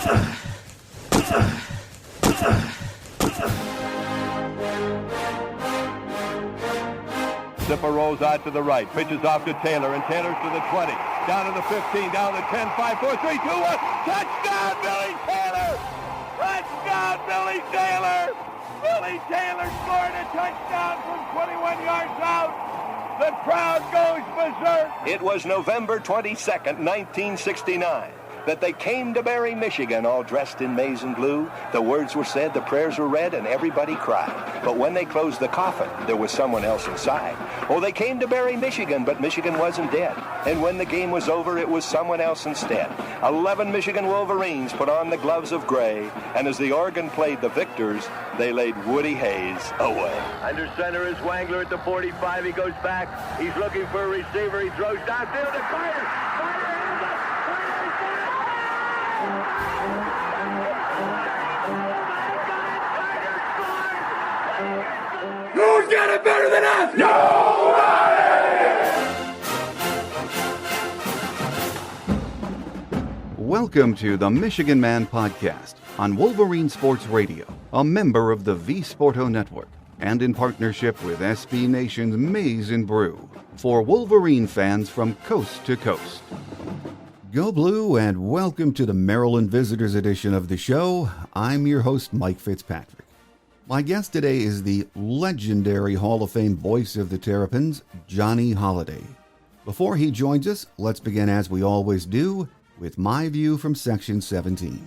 Zipper rolls out to the right, pitches off to Taylor, and Taylor's to the 20, down to the 15, down to the 10, 5, 4, 3, 2, 1. Touchdown, Billy Taylor! Touchdown, Billy Taylor! Billy Taylor scored a touchdown from 21 yards out. The crowd goes berserk. It was November 22nd, 1969. That they came to Barry, Michigan, all dressed in maize and blue. The words were said, the prayers were read, and everybody cried. But when they closed the coffin, there was someone else inside. Oh, they came to Barry, Michigan, but Michigan wasn't dead. And when the game was over, it was someone else instead. 11 Michigan Wolverines put on the gloves of gray, and as the organ played the victors, they laid Woody Hayes away. Under center is Wangler at the 45. He goes back. He's looking for a receiver. He throws downfield to Carter. Who's got it better than us? Nobody! Welcome to the Michigan Man Podcast on Wolverine Sports Radio, a member of the V Sporto Network, and in partnership with SB Nation's Maize and Brew, for Wolverine fans from coast to coast. Go Blue, and welcome to the Maryland Visitors edition of the show. I'm your host, Mike Fitzpatrick. My guest today is the legendary Hall of Fame voice of the Terrapins, Johnny Holliday. Before he joins us, let's begin as we always do, with my view from Section 17.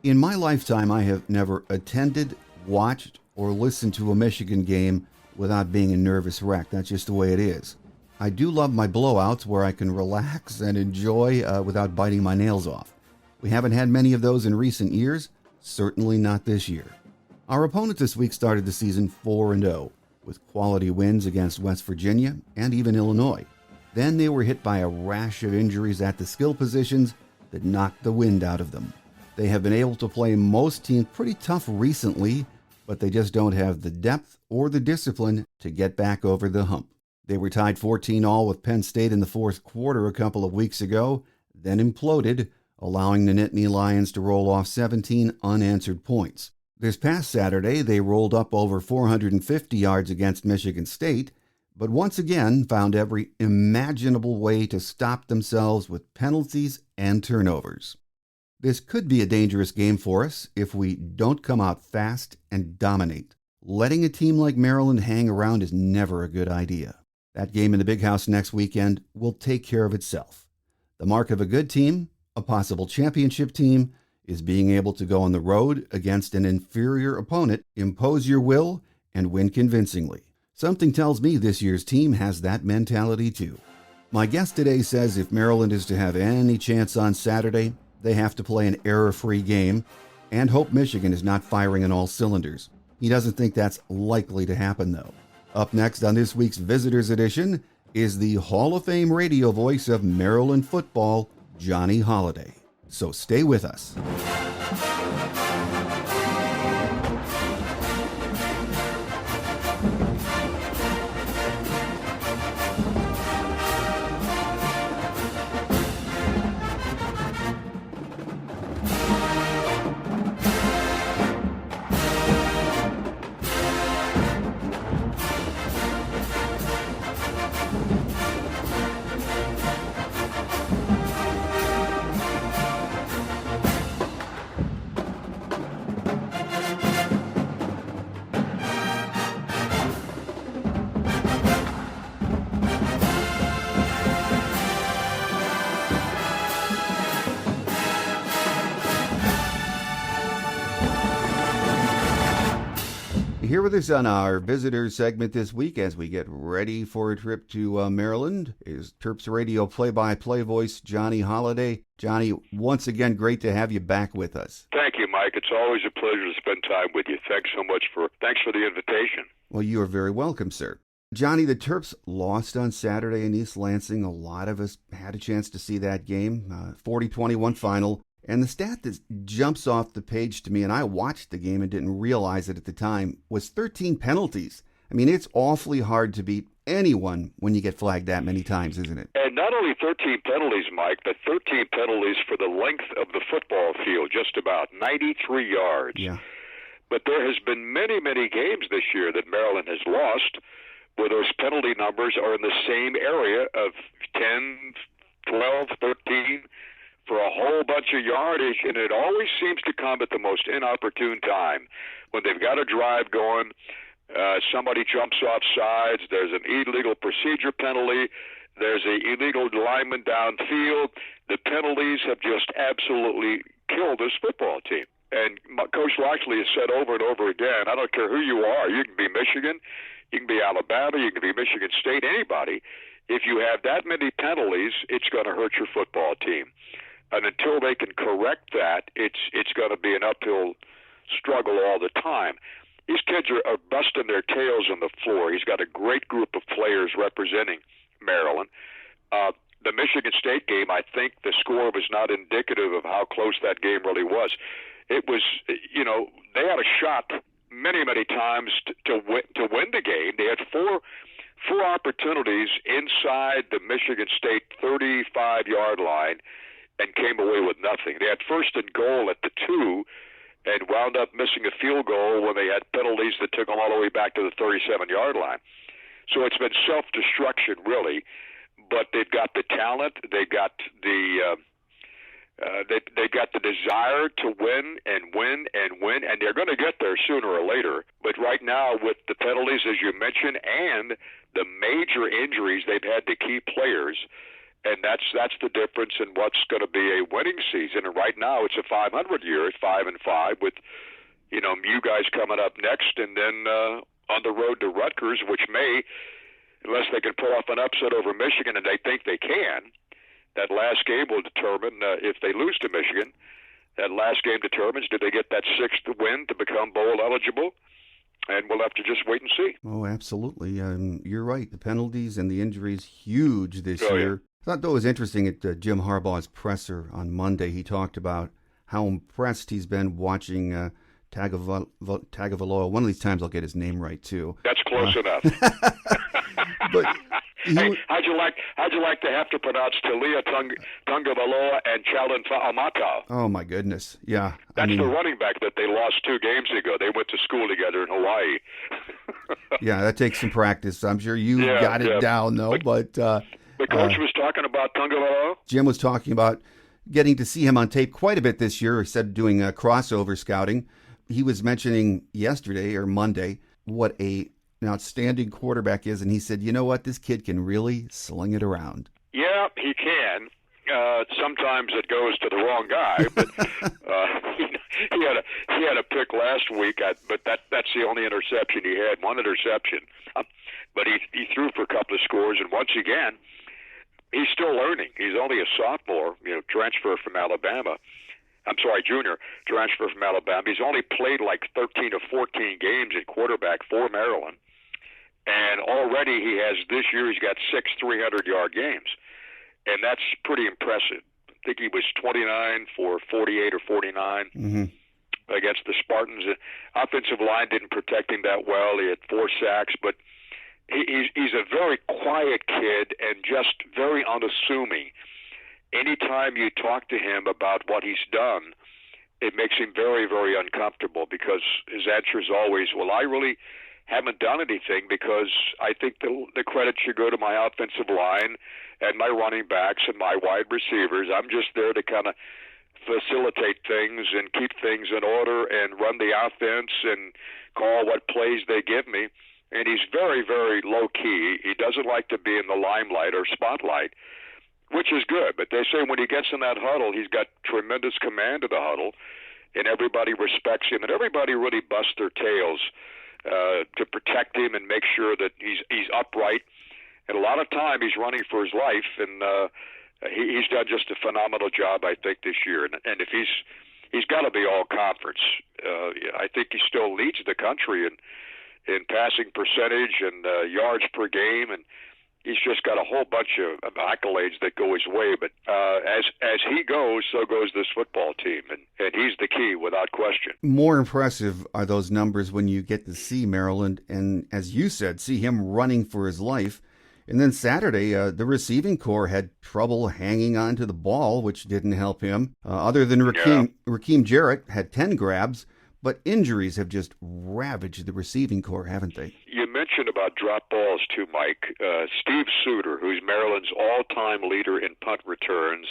In my lifetime, I have never attended, watched, or listened to a Michigan game without being a nervous wreck. That's just the way it is. I do love my blowouts where I can relax and enjoy without biting my nails off. We haven't had many of those in recent years, certainly not this year. Our opponent this week started the season 4-0, with quality wins against West Virginia and even Illinois. Then they were hit by a rash of injuries at the skill positions that knocked the wind out of them. They have been able to play most teams pretty tough recently, but they just don't have the depth or the discipline to get back over the hump. They were tied 14-all with Penn State in the fourth quarter a couple of weeks ago, then imploded, allowing the Nittany Lions to roll off 17 unanswered points. This past Saturday, they rolled up over 450 yards against Michigan State, but once again found every imaginable way to stop themselves with penalties and turnovers. This could be a dangerous game for us if we don't come out fast and dominate. Letting a team like Maryland hang around is never a good idea. That game in the Big House next weekend will take care of itself. The mark of a good team, a possible championship team, is being able to go on the road against an inferior opponent, impose your will, and win convincingly. Something tells me this year's team has that mentality too. My guest today says if Maryland is to have any chance on Saturday, they have to play an error-free game and hope Michigan is not firing on all cylinders. He doesn't think that's likely to happen though. Up next on this week's Visitors Edition is the Hall of Fame radio voice of Maryland football, Johnny Holliday. So stay with us. Here with us on our visitors segment this week as we get ready for a trip to Maryland is Terps Radio play-by-play voice Johnny Holliday. Johnny, once again, great to have you back with us. Thank you, Mike. It's always a pleasure to spend time with you. Thanks so much thanks for the invitation. Well, you are very welcome, sir. Johnny, the Terps lost on Saturday in East Lansing. A lot of us had a chance to see that game, 40-21 final. And the stat that jumps off the page to me, and I watched the game and didn't realize it at the time, was 13 penalties. I mean, it's awfully hard to beat anyone when you get flagged that many times, isn't it? And not only 13 penalties, Mike, but 13 penalties for the length of the football field, just about 93 yards. Yeah. But there has been many, many games this year that Maryland has lost where those penalty numbers are in the same area of 10, 12, 13 for a whole bunch of yardage, and it always seems to come at the most inopportune time when they've got a drive going. Somebody jumps off sides, there's an illegal procedure penalty, there's an illegal lineman downfield. The penalties have just absolutely killed this football team. And Coach Loxley has said over and over again, I don't care who you are, you can be Michigan, you can be Alabama, you can be Michigan State, anybody. If you have that many penalties, it's going to hurt your football team. And until they can correct that, it's going to be an uphill struggle all the time. These kids are busting their tails on the floor. He's got a great group of players representing Maryland. The Michigan State game, I think the score was not indicative of how close that game really was. It was, they had a shot many, many times to win the game. They had four opportunities inside the Michigan State 35-yard line and came away with nothing. They had first and goal at the 2 and wound up missing a field goal when they had penalties that took them all the way back to the 37-yard line. So it's been self-destruction, really. But they've got the talent, they've got the they've got the desire to win and win and win, and they're going to get there sooner or later. But right now, with the penalties, as you mentioned, and the major injuries they've had to key players, and that's the difference in what's going to be a winning season. And right now, it's a 500 year at 5-5 with you guys coming up next, and then on the road to Rutgers, which may, unless they can pull off an upset over Michigan, and they think they can, that last game will determine if they lose to Michigan. That last game determines do they get that sixth win to become bowl eligible, and we'll have to just wait and see. Oh, absolutely. You're right. The penalties and the injuries, huge this year. Yeah. I thought that was interesting at Jim Harbaugh's presser on Monday. He talked about how impressed he's been watching Tagovailoa. One of these times I'll get his name right, too. That's close enough. But hey, how'd you like to have to pronounce Talia Tagovailoa and Chalon Fa'amata? Oh my goodness, yeah. That's the running back that they lost 2 games ago. They went to school together in Hawaii. Yeah, that takes some practice. I'm sure you got it down though. But the coach was talking about Tagovailoa. Jim was talking about getting to see him on tape quite a bit this year. Instead of doing crossover scouting, he was mentioning yesterday or Monday what an outstanding quarterback is, and he said, you know what, this kid can really sling it around. Yeah, he can. Sometimes it goes to the wrong guy, but he had a pick last week, but that's the only interception he had, one interception. But he threw for a couple of scores, and once again, he's still learning. He's only a sophomore, transfer from Alabama. I'm sorry, junior, transfer from Alabama. He's only played like 13 or 14 games at quarterback for Maryland. And already this year he's got 6 300-yard games. And that's pretty impressive. I think he was 29 for 48 or 49 against the Spartans. The offensive line didn't protect him that well. He had 4 sacks, but he's a very quiet kid and just very unassuming. Anytime you talk to him about what he's done, it makes him very, very uncomfortable because his answer is always, well, I really haven't done anything because I think the credit should go to my offensive line and my running backs and my wide receivers. I'm just there to kind of facilitate things and keep things in order and run the offense and call what plays they give me. And he's very, very low-key. He doesn't like to be in the limelight or spotlight, which is good. But they say when he gets in that huddle, he's got tremendous command of the huddle, and everybody respects him, and everybody really busts their tails to protect him and make sure that he's upright. And a lot of time he's running for his life, and he's done just a phenomenal job, I think, this year. And if he's got to be all conference. I think he still leads the country in passing percentage and yards per game, and he's just got a whole bunch of accolades that go his way. But as he goes, so goes this football team, and he's the key without question. More impressive are those numbers when you get to see Maryland, and as you said, see him running for his life. And then Saturday, the receiving corps had trouble hanging on to the ball, which didn't help him. Other than Rakeem Jarrett had 10 grabs, but injuries have just ravaged the receiving corps, haven't they? You mentioned about drop balls too, Mike. Steve Suter, who's Maryland's all-time leader in punt returns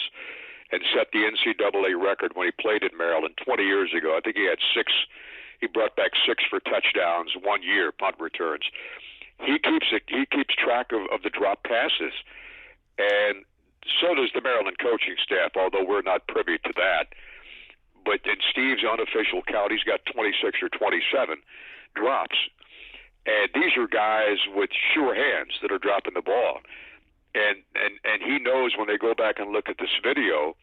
and set the NCAA record when he played in Maryland 20 years ago. I think he had 6. He brought back 6 for touchdowns 1 year, punt returns. He keeps track of the drop passes, and so does the Maryland coaching staff, although we're not privy to that. But in Steve's unofficial count, he's got 26 or 27 drops. And these are guys with sure hands that are dropping the ball. And he knows when they go back and look at this video,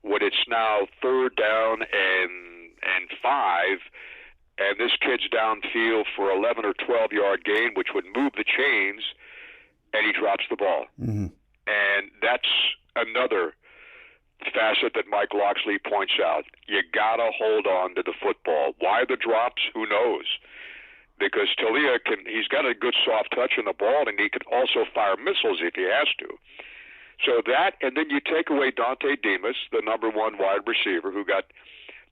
when it's now 3rd down and 5, and this kid's downfield for 11 or 12-yard gain, which would move the chains, and he drops the ball. Mm-hmm. And that's another facet that Mike Loxley points out. You got to hold on to the football. Why the drops? Who knows? Because Talia he's got a good soft touch on the ball, and he can also fire missiles if he has to. So that, and then you take away Dante Demas, the number 1 wide receiver, who got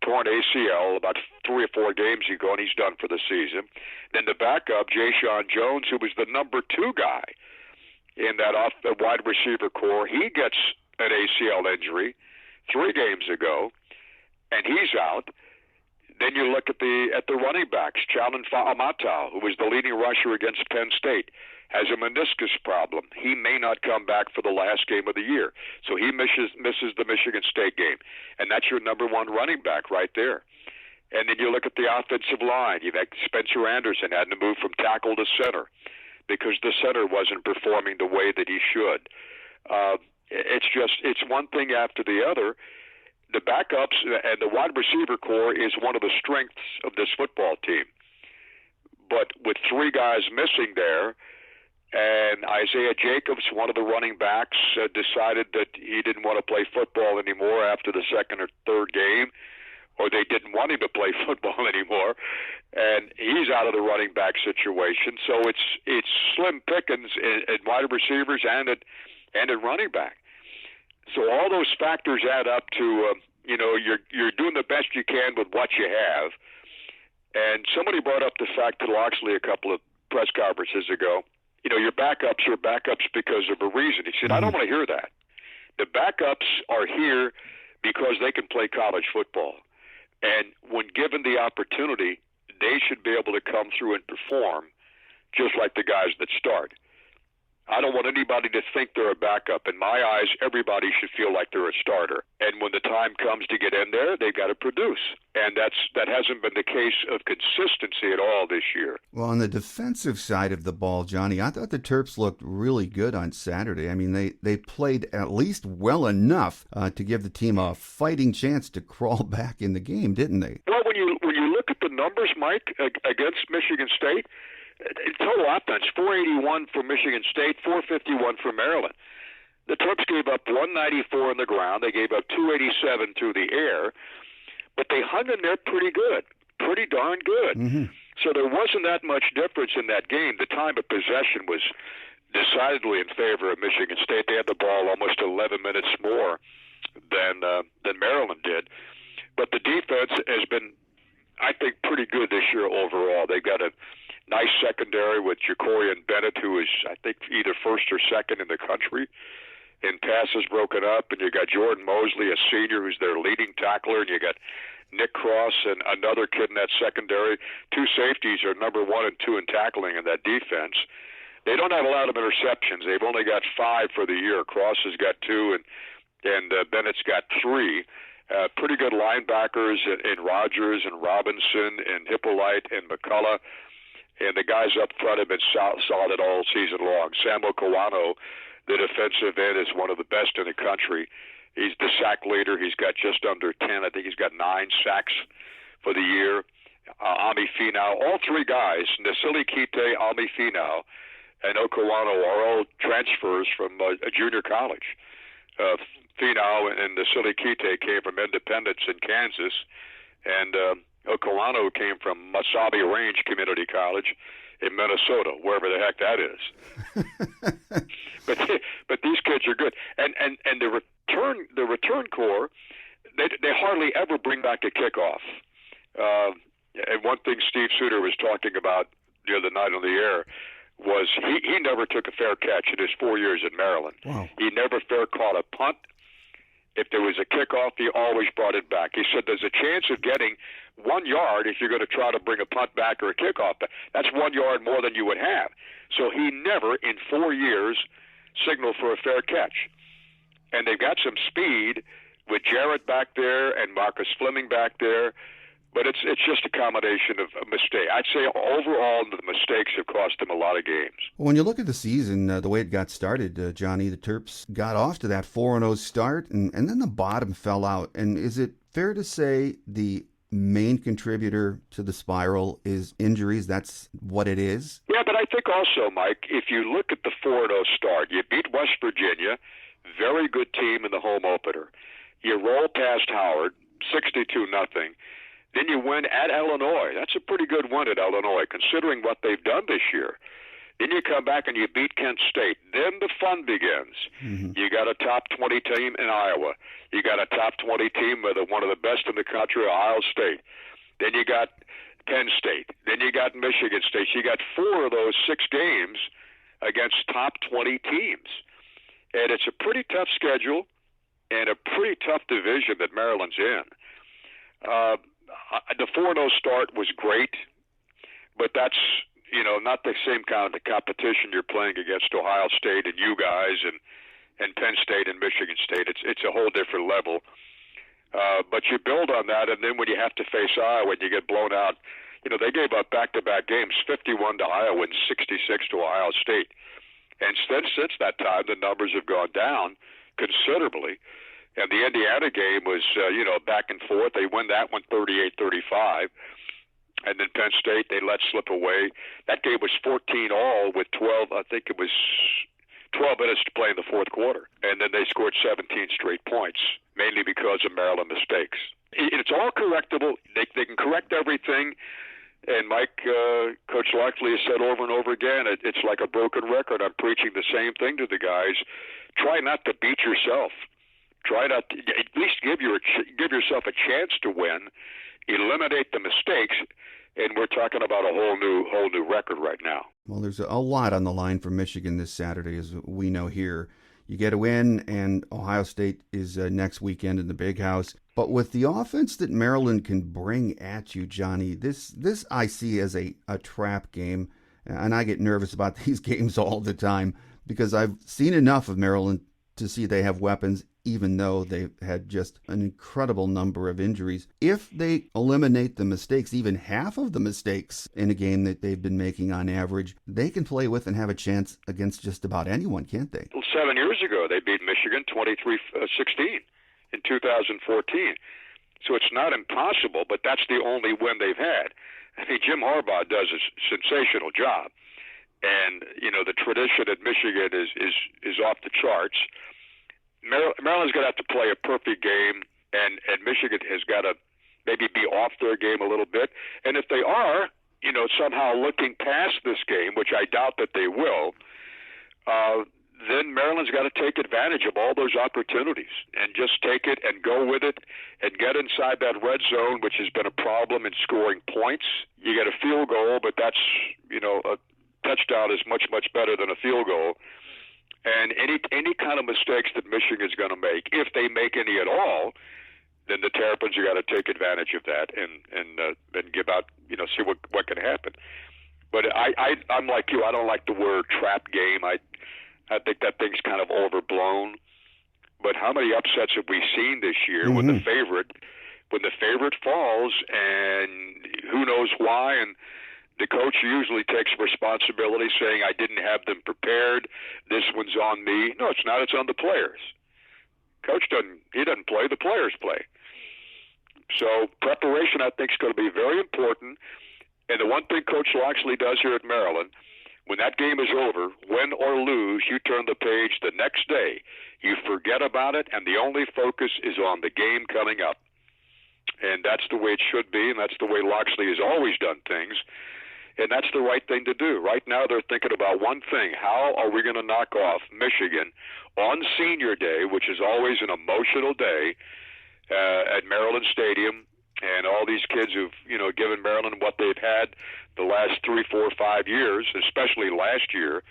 torn ACL about 3 or 4 games ago, and he's done for the season. Then the backup, Ja'Shawn Jones, who was the number 2 guy in that off the wide receiver core, he gets an ACL injury 3 games ago, and he's out. Then you look at the running backs. Chalon Fa'amatau, who was the leading rusher against Penn State, has a meniscus problem. He may not come back for the last game of the year. So he misses the Michigan State game. And that's your number 1 running back right there. And then you look at the offensive line. You've had Spencer Anderson had to move from tackle to center because the center wasn't performing the way that he should. It's one thing after the other. The backups and the wide receiver core is one of the strengths of this football team. But with 3 guys missing there, and Isaiah Jacobs, one of the running backs, decided that he didn't want to play football anymore after the 2nd or 3rd game, or they didn't want him to play football anymore, and he's out of the running back situation. So it's slim pickings at wide receivers and at running back. So all those factors add up to you're doing the best you can with what you have. And somebody brought up the fact to Loxley a couple of press conferences ago. Your backups are backups because of a reason. He said, I don't want to hear that. The backups are here because they can play college football. And when given the opportunity, they should be able to come through and perform just like the guys that start. I don't want anybody to think they're a backup. In my eyes, everybody should feel like they're a starter. And when the time comes to get in there, they've got to produce. And that hasn't been the case of consistency at all this year. Well, on the defensive side of the ball, Johnny, I thought the Terps looked really good on Saturday. I mean, they played at least well enough to give the team a fighting chance to crawl back in the game, didn't they? Well, when you look at the numbers, Mike, against Michigan State, total offense, 481 for Michigan State, 451 for Maryland. The Terps gave up 194 on the ground. They gave up 287 through the air, but they hung in there pretty good, pretty darn good. Mm-hmm. So there wasn't that much difference in that game. The time of possession was decidedly in favor of Michigan State. They had the ball almost 11 minutes more than Maryland did. But the defense has been, I think, pretty good this year overall. They've got a nice secondary with Jacorian Bennett, who is, I think, either 1st or 2nd in the country in passes broken up. And you got Jordan Mosley, a senior, who's their leading tackler. And you got Nick Cross and another kid in that secondary. 2 safeties are number 1 and 2 in tackling in that defense. They don't have a lot of interceptions. They've only got 5 for the year. Cross has got 2, and Bennett's got 3. Pretty good linebackers in Rogers and Robinson and Hippolyte and McCullough. And the guys up front have been solid all season long. Samuel Kawano, the defensive end, is one of the best in the country. He's the sack leader. He's got just under 10. I think he's got 9 sacks for the year. Ami Finau, all 3 guys, Nasili Kite, Ami Finau, and Okawano are all transfers from a junior college. Finau and the Silikite came from Independence in Kansas, and Okawano came from Masabi Range Community College in Minnesota, wherever the heck that is. but these kids are good, and the return corps, they hardly ever bring back a kickoff. And one thing Steve Suter was talking about the other night on the air was he never took a fair catch in his 4 years at Maryland. Wow. He never fair caught a punt. If there was a kickoff, he always brought it back. He said there's a chance of getting 1 yard if you're going to try to bring a punt back or a kickoff back. That's 1 yard more than you would have. So he never, in 4 years, signaled for a fair catch. And they've got some speed with Jarrett back there and Marcus Fleming back there. But it's just a combination of a mistake. I'd say overall the mistakes have cost him a lot of games. When you look at the season, the way it got started, Johnny, the Terps got off to that 4-0 start, and then the bottom fell out. And is it fair to say the main contributor to the spiral is injuries? That's what it is? Yeah, but I think also, Mike, if you look at the 4-0 start, you beat West Virginia, very good team in the home opener. You roll past Howard, 62-0. Then you win at Illinois. That's a pretty good win at Illinois, considering what they've done this year. Then you come back and you beat Kent State. Then the fun begins. Mm-hmm. You got a top 20 team in Iowa. You got a top 20 team with one of the best in the country, Ohio State. Then you got Penn State. Then you got Michigan State. You got 4 of those 6 games against top 20 teams. And it's a pretty tough schedule and a pretty tough division that Maryland's in. The 4-0 start was great, but that's, not the same kind of competition you're playing against Ohio State and you guys and Penn State and Michigan State. It's a whole different level. But you build on that, and then when you have to face Iowa and you get blown out, they gave up back-to-back games, 51 to Iowa and 66 to Ohio State. And since that time, the numbers have gone down considerably. And the Indiana game was, back and forth. They win that one 38-35. And then Penn State, they let slip away. That game was 14-all with 12, I think it was 12 minutes to play in the fourth quarter. And then they scored 17 straight points, mainly because of Maryland mistakes. It's all correctable. They can correct everything. And Mike, Coach Lockley has said over and over again, it's like a broken record. I'm preaching the same thing to the guys. Try not to beat yourself. Try not to, at least give yourself a chance to win. Eliminate the mistakes, and we're talking about a whole new record right now. Well, there's a lot on the line for Michigan this Saturday, as we know here. You get a win, and Ohio State is next weekend in the Big House. But with the offense that Maryland can bring at you, Johnny, this I see as a trap game, and I get nervous about these games all the time because I've seen enough of Maryland to see they have weapons, even though they've had just an incredible number of injuries. If they eliminate the mistakes, even half of the mistakes in a game that they've been making on average, they can play with and have a chance against just about anyone, can't they? Well, 7 years ago, they beat Michigan 23-16 in 2014. So it's not impossible, but that's the only win they've had. I think Jim Harbaugh does a sensational job. And, the tradition at Michigan is off the charts. Maryland's going to have to play a perfect game, and Michigan has got to maybe be off their game a little bit. And if they are, somehow looking past this game, which I doubt that they will, then Maryland's got to take advantage of all those opportunities and just take it and go with it and get inside that red zone, which has been a problem in scoring points. You get a field goal, but that's, a touchdown is much, much better than a field goal. And any kind of mistakes that Michigan's going to make, if they make any at all, then the Terrapins have got to take advantage of that and give out, see what can happen. But I'm like you. I don't like the word trap game. I think that thing's kind of overblown. But how many upsets have we seen this year when the favorite falls, and who knows why? And the coach usually takes responsibility, saying, I didn't have them prepared. This one's on me. No, it's not. It's on the players. Coach doesn't play. The players play. So preparation, I think, is going to be very important. And the one thing Coach Loxley does here at Maryland, When that game is over, win or lose, you turn the page the next day. You forget about it, and the only focus is on the game coming up. And that's the way it should be, and that's the way Loxley has always done things. And that's the right thing to do. Right now they're thinking about one thing: how are we going to knock off Michigan on Senior Day, which is always an emotional day at Maryland Stadium, and all these kids who've given Maryland what they've had the last 3, 4, 5 years, especially last year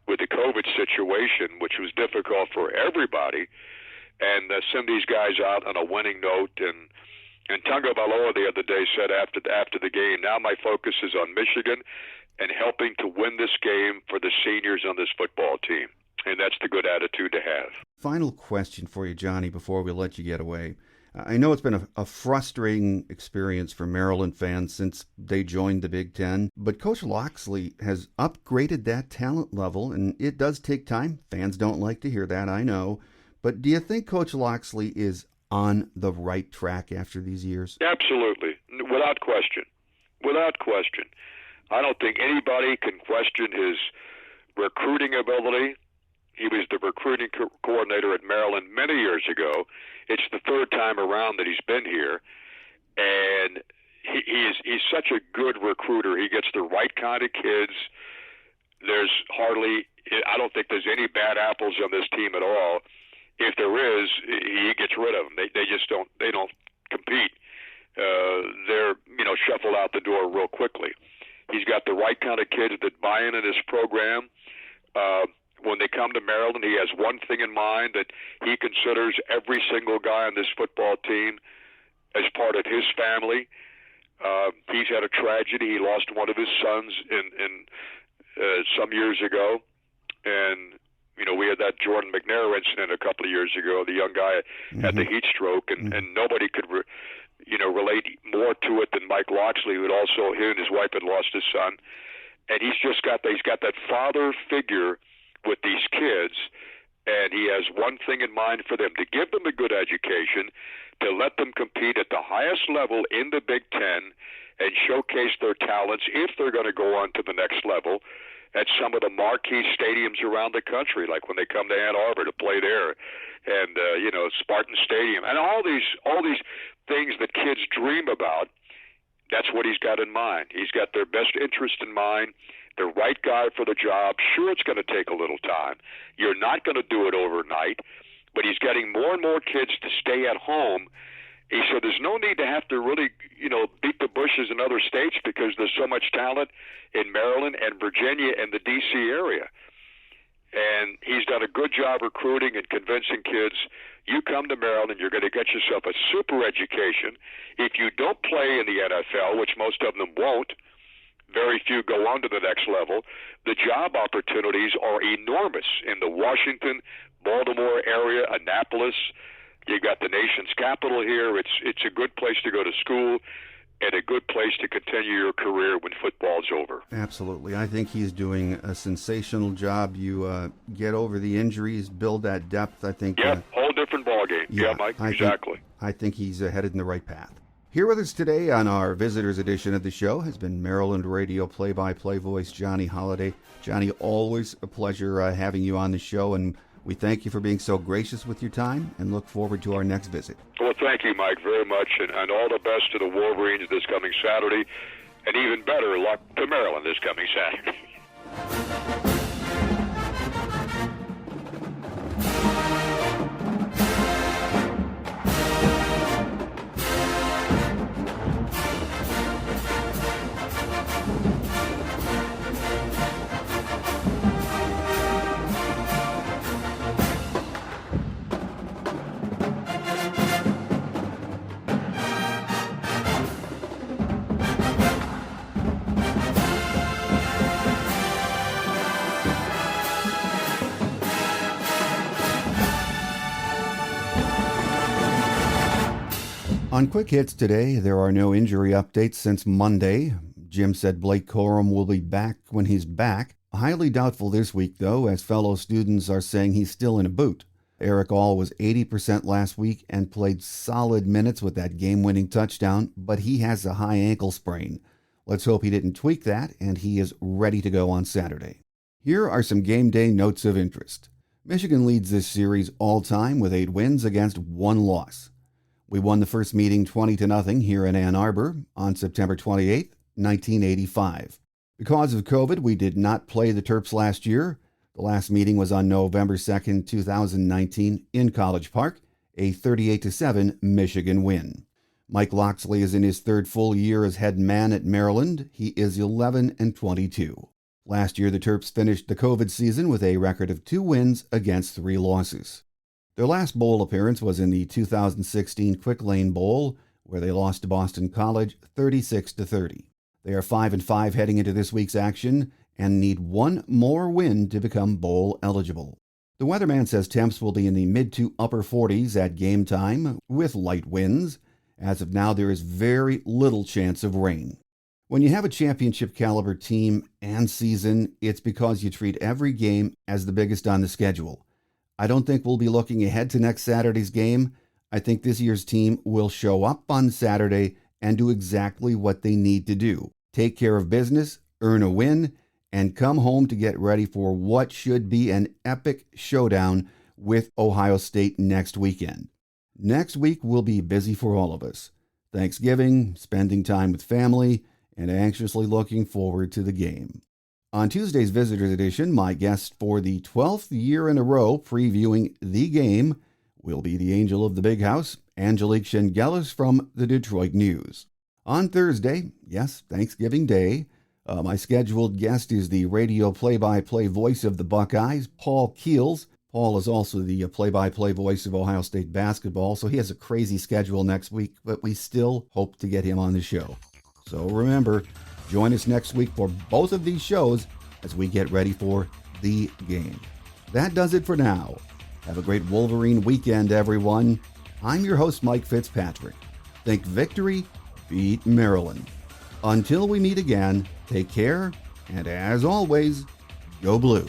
with the COVID situation, which was difficult for everybody, and send these guys out on a winning note. And Tunga Baloa the other day said after the game, now my focus is on Michigan and helping to win this game for the seniors on this football team. And that's the good attitude to have. Final question for you, Johnny, before we let you get away. I know it's been a frustrating experience for Maryland fans since they joined the Big Ten, but Coach Loxley has upgraded that talent level, and it does take time. Fans don't like to hear that, I know. But do you think Coach Loxley is on the right track after these years? Absolutely, without question. Without question. I don't think anybody can question his recruiting ability. He was the recruiting coordinator at Maryland many years ago. It's the third time around that he's been here, and he's such a good recruiter. He gets the right kind of kids. I don't think there's any bad apples on this team at all. If there is, he gets rid of them. They just don't compete. They're shuffled out the door real quickly. He's got the right kind of kids that buy in his program. When they come to Maryland, he has one thing in mind, that he considers every single guy on this football team as part of his family. He's had a tragedy. He lost one of his sons in some years ago, and we had that Jordan McNair incident a couple of years ago. The young guy had the heat stroke, and nobody could relate more to it than Mike Loxley, who he and his wife had lost his son. And he's got that father figure with these kids, and he has one thing in mind for them: to give them a good education, to let them compete at the highest level in the Big Ten and showcase their talents if they're going to go on to the next level at some of the marquee stadiums around the country, like when they come to Ann Arbor to play there, and Spartan Stadium, and all these things that kids dream about. That's what he's got in mind. He's got their best interest in mind, the right guy for the job. Sure, it's going to take a little time. You're not going to do it overnight, but he's getting more and more kids to stay at home. He said there's no need to have to really, beat the bushes in other states, because there's so much talent in Maryland and Virginia and the D.C. area. And he's done a good job recruiting and convincing kids, you come to Maryland, you're going to get yourself a super education. If you don't play in the NFL, which most of them won't, very few go on to the next level, the job opportunities are enormous in the Washington, Baltimore area, Annapolis. You've got the nation's capital here. It's a good place to go to school and a good place to continue your career when football's over. Absolutely. I think he's doing a sensational job. You get over the injuries, build that depth. I think. Yeah, whole different ballgame. Yeah, Mike, exactly. I think he's headed in the right path. Here with us today on our visitors edition of the show has been Maryland radio play-by-play voice Johnny Holliday. Johnny, always a pleasure having you on the show, and we thank you for being so gracious with your time and look forward to our next visit. Well, thank you, Mike, very much, and all the best to the Wolverines this coming Saturday, and even better luck to Maryland this coming Saturday. On Quick Hits today, there are no injury updates since Monday. Jim said Blake Corum will be back when he's back. Highly doubtful this week, though, as fellow students are saying he's still in a boot. Eric All was 80% last week and played solid minutes with that game-winning touchdown, but he has a high ankle sprain. Let's hope he didn't tweak that, and he is ready to go on Saturday. Here are some game day notes of interest. Michigan leads this series all-time with 8 wins against 1 loss. We won the first meeting 20-0 here in Ann Arbor on September 28, 1985. Because of COVID, we did not play the Terps last year. The last meeting was on November 2, 2019 in College Park, a 38-7 Michigan win. Mike Loxley is in his 3rd full year as head man at Maryland. He is 11-22. Last year, the Terps finished the COVID season with a record of 2 wins against 3 losses. Their last bowl appearance was in the 2016 Quick Lane Bowl, where they lost to Boston College 36-30. They are 5-5 heading into this week's action and need 1 more win to become bowl eligible. The weatherman says temps will be in the mid to upper 40s at game time with light winds. As of now, there is very little chance of rain. When you have a championship caliber team and season, it's because you treat every game as the biggest on the schedule. I don't think we'll be looking ahead to next Saturday's game. I think this year's team will show up on Saturday and do exactly what they need to do. Take care of business, earn a win, and come home to get ready for what should be an epic showdown with Ohio State next weekend. Next week will be busy for all of us. Thanksgiving, spending time with family, and anxiously looking forward to the game. On Tuesday's Visitors Edition, my guest for the 12th year in a row previewing the game will be the angel of the Big House, Angelique Shengelis from the Detroit News. On Thursday, yes, Thanksgiving Day, my scheduled guest is the radio play-by-play voice of the Buckeyes, Paul Keels. Paul is also the play-by-play voice of Ohio State basketball, so he has a crazy schedule next week, but we still hope to get him on the show. So remember, join us next week for both of these shows as we get ready for the game. That does it for now. Have a great Wolverine weekend, everyone. I'm your host, Mike Fitzpatrick. Think victory, beat Maryland. Until we meet again, take care, and as always, go blue.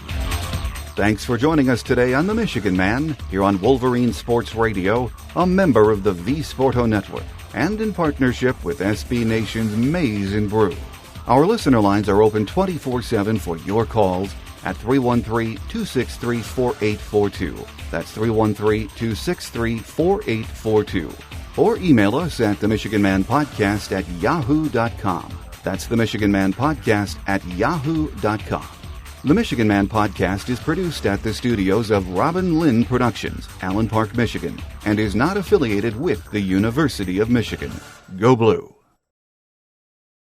Thanks for joining us today on The Michigan Man, here on Wolverine Sports Radio, a member of the V Sporto Network, and in partnership with SB Nation's Maize and Brew. Our listener lines are open 24/7 for your calls at 313-263-4842. That's 313-263-4842. Or email us at themichiganmanpodcast@yahoo.com. That's themichiganmanpodcast@yahoo.com. The Michigan Man Podcast is produced at the studios of Robin Lynn Productions, Allen Park, Michigan, and is not affiliated with the University of Michigan. Go Blue!